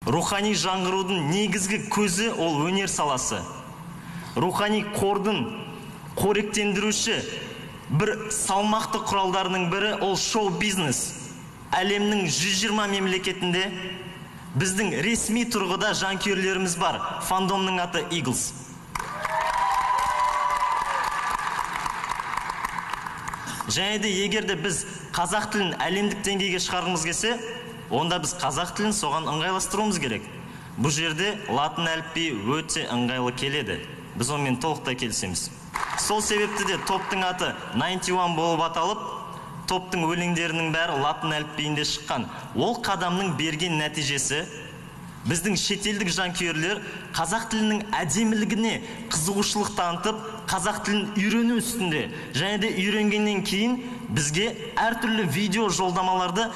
Рухани жаңғырудың негізгі көзі ол өнер саласы. Рухани қордың қоректендіруші бір салмақты құралдарының бірі ол шоу-бизнес. Әлемнің 120 мемлекетінде біздің ресми тұрғыда жанкүйерлеріміз бар. Фандомның аты Eagles. Және де егерде біз қазақ тілін әлемдік деңгейге шығарғымыз келсе, онда біз қазақ тілін соған ыңғайластыруымыз керек. Бұл жерде латын әліпбиі өте ыңғайлы келеді. Біз онымен толықтай келісеміз. Сол себепті де топтың аты 91 болып аталып, топтың өлеңдерінің бәрі латын әліпбиінде шыққан. Ол қадамның берген нәтижесі біздің шетелдік жанкүйерлер қазақ тілінің әдемілігіне қызығушылық танытып, қазақ тілін үйрену үстінде, және де үйренгеннен кейін бізге әртүрлі видео жолдамаларды